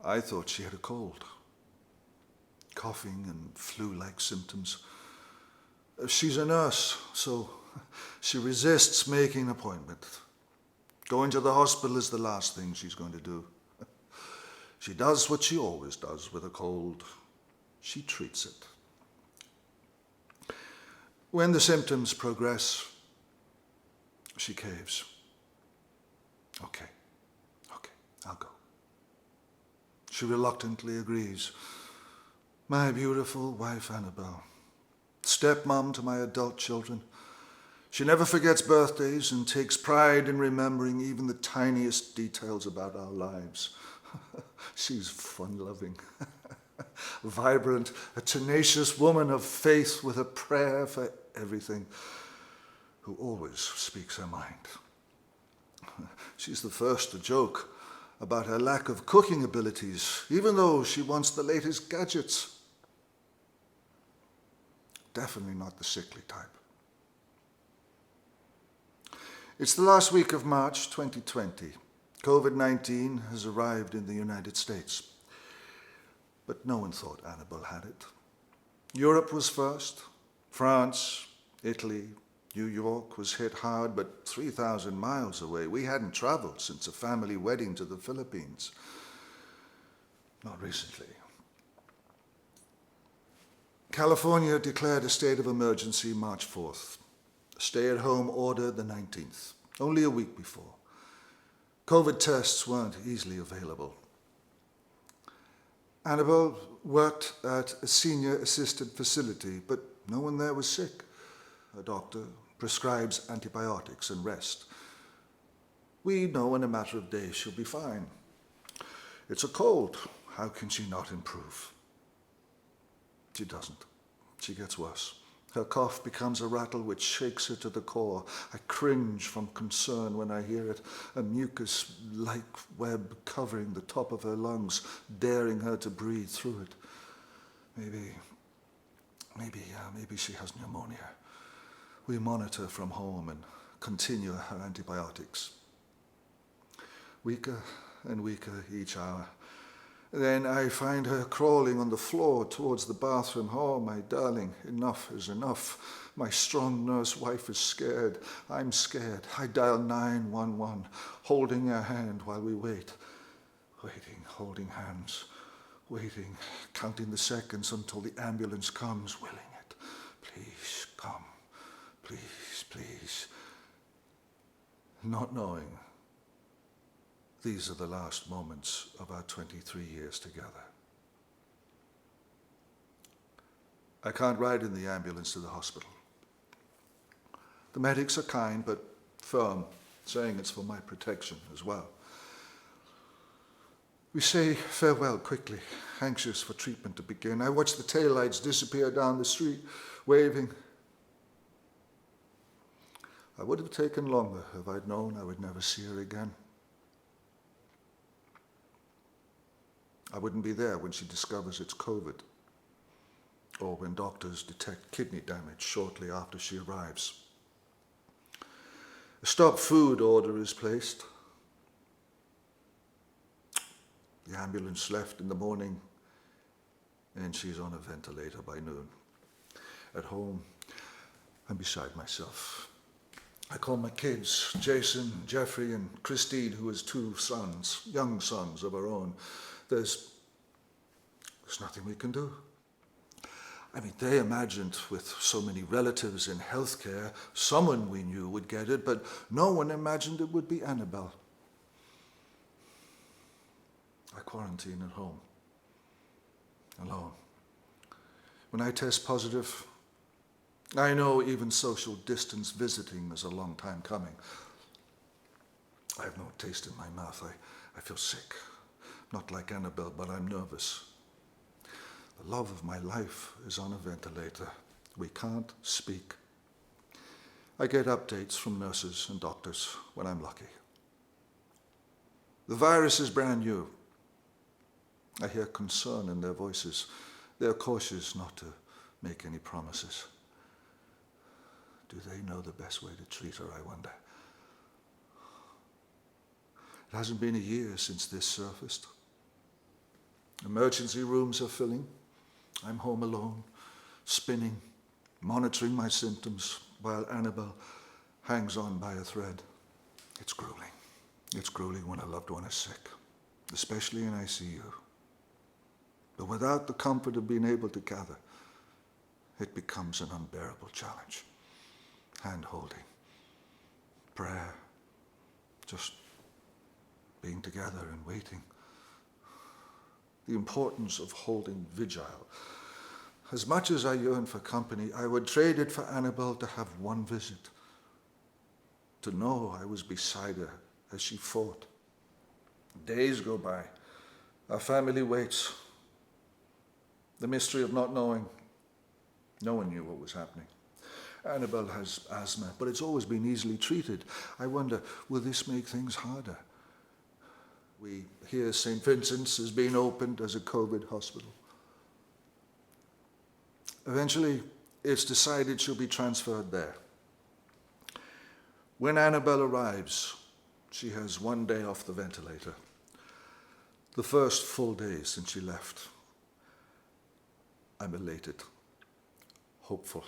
I thought she had a cold. Coughing and flu-like symptoms. She's a nurse, so she resists making an appointment. Going to the hospital is the last thing she's going to do. She does what she always does with a cold. She treats it. When the symptoms progress, she caves. Okay, I'll go. She reluctantly agrees. My beautiful wife, Annabelle. Stepmom to my adult children. She never forgets birthdays and takes pride in remembering even the tiniest details about our lives. She's fun-loving, vibrant, a tenacious woman of faith with a prayer for everything, who always speaks her mind. She's the first to joke about her lack of cooking abilities, even though she wants the latest gadgets. Definitely not the sickly type. It's the last week of March 2020. COVID-19 has arrived in the United States. But no one thought Annabelle had it. Europe was first. France, Italy, New York was hit hard, but 3,000 miles away. We hadn't traveled since a family wedding to the Philippines. Not recently. California declared a state of emergency March 4th. Stay-at-home order the 19th, only a week before. COVID tests weren't easily available. Annabelle worked at a senior assisted facility, but no one there was sick. Her doctor prescribes antibiotics and rest. We know in a matter of days she'll be fine. It's a cold. How can she not improve? She doesn't. She gets worse. Her cough becomes a rattle which shakes her to the core. I cringe from concern when I hear it, a mucus-like web covering the top of her lungs, daring her to breathe through it. Maybe she has pneumonia. We monitor from home and continue her antibiotics. Weaker and weaker each hour. Then I find her crawling on the floor towards the bathroom. Oh, my darling, enough is enough. My strong nurse wife is scared. I'm scared. I dial 911, holding her hand while we wait. Waiting, holding hands, waiting, counting the seconds until the ambulance comes, willing it. Please, come. Please, please. Not knowing these are the last moments of our 23 years together. I can't ride in the ambulance to the hospital. The medics are kind but firm, saying it's for my protection as well. We say farewell quickly, anxious for treatment to begin. I watch the taillights disappear down the street, waving. I would have taken longer if I'd known I would never see her again. I wouldn't be there when she discovers it's COVID, or when doctors detect kidney damage shortly after she arrives. A stop food order is placed. The ambulance left in the morning, and she's on a ventilator by noon. At home, I'm beside myself. I call my kids, Jason, Jeffrey, and Christine, who has 2 sons, young sons of her own. There's nothing we can do. I mean, they imagined with so many relatives in healthcare, someone we knew would get it, but no one imagined it would be Annabelle. I quarantine at home, alone. When I test positive, I know even social distance visiting is a long time coming. I have no taste in my mouth. I feel sick. Not like Annabelle, but I'm nervous. The love of my life is on a ventilator. We can't speak. I get updates from nurses and doctors when I'm lucky. The virus is brand new. I hear concern in their voices. They're cautious not to make any promises. Do they know the best way to treat her, I wonder? It hasn't been a year since this surfaced. Emergency rooms are filling. I'm home alone, spinning, monitoring my symptoms while Annabelle hangs on by a thread. It's grueling. It's grueling when a loved one is sick, especially in ICU. But without the comfort of being able to gather, it becomes an unbearable challenge. Hand-holding, prayer, just being together and waiting. The importance of holding vigil. As much as I yearn for company, I would trade it for Annabelle to have one visit, to know I was beside her as she fought. Days go by. Our family waits. The mystery of not knowing. No one knew what was happening. Annabelle has asthma, but it's always been easily treated. I wonder, will this make things harder? We hear St. Vincent's is being opened as a COVID hospital. Eventually, it's decided she'll be transferred there. When Annabelle arrives, she has 1 day off the ventilator. The first full day since she left. I'm elated, hopeful.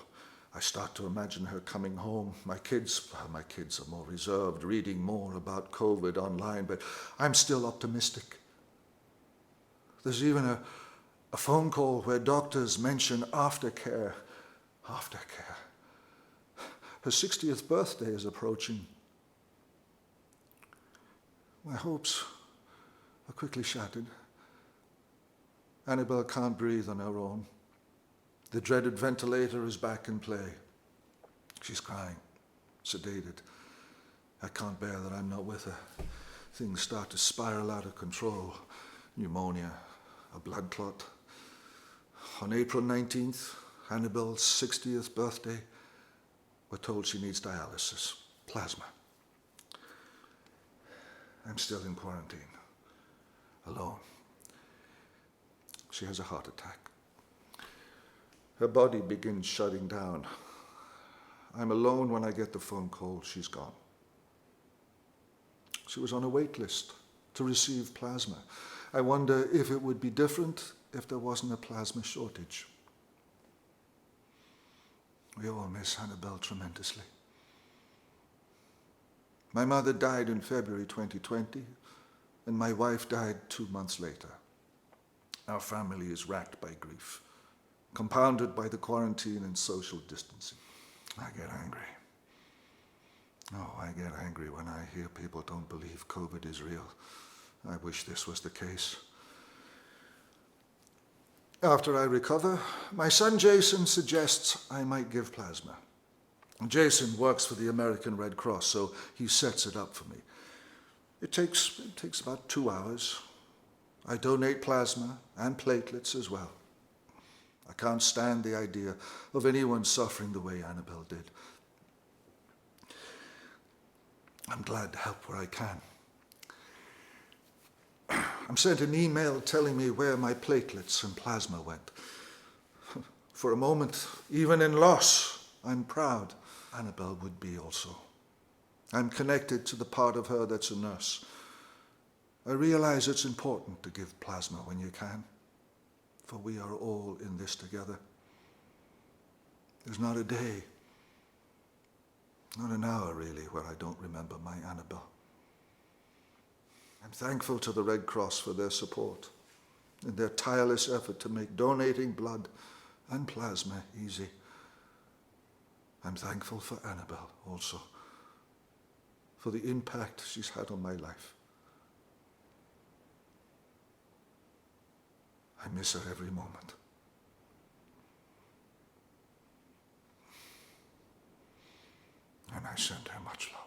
I start to imagine her coming home. My kids are more reserved, reading more about COVID online, but I'm still optimistic. There's even a phone call where doctors mention aftercare. Aftercare. Her 60th birthday is approaching. My hopes are quickly shattered. Annabelle can't breathe on her own. The dreaded ventilator is back in play. She's crying, sedated. I can't bear that I'm not with her. Things start to spiral out of control. Pneumonia, a blood clot. On April 19th, Annabelle's 60th birthday, we're told she needs dialysis, plasma. I'm still in quarantine, alone. She has a heart attack. Her body begins shutting down. I'm alone when I get the phone call. She's gone. She was on a wait list to receive plasma. I wonder if it would be different if there wasn't a plasma shortage. We all miss Annabelle tremendously. My mother died in February 2020, and my wife died 2 months later. Our family is racked by grief, compounded by the quarantine and social distancing. I get angry. Oh, I get angry when I hear people don't believe COVID is real. I wish this was the case. After I recover, my son Jason suggests I might give plasma. Jason works for the American Red Cross, so he sets it up for me. It takes about 2 hours. I donate plasma and platelets as well. I can't stand the idea of anyone suffering the way Annabelle did. I'm glad to help where I can. I'm sent an email telling me where my platelets and plasma went. For a moment, even in loss, I'm proud. Annabelle would be also. I'm connected to the part of her that's a nurse. I realize it's important to give plasma when you can, for we are all in this together. There's not a day, not an hour really, where I don't remember my Annabelle. I'm thankful to the Red Cross for their support and their tireless effort to make donating blood and plasma easy. I'm thankful for Annabelle also, for the impact she's had on my life. I miss her every moment. And I send her much love.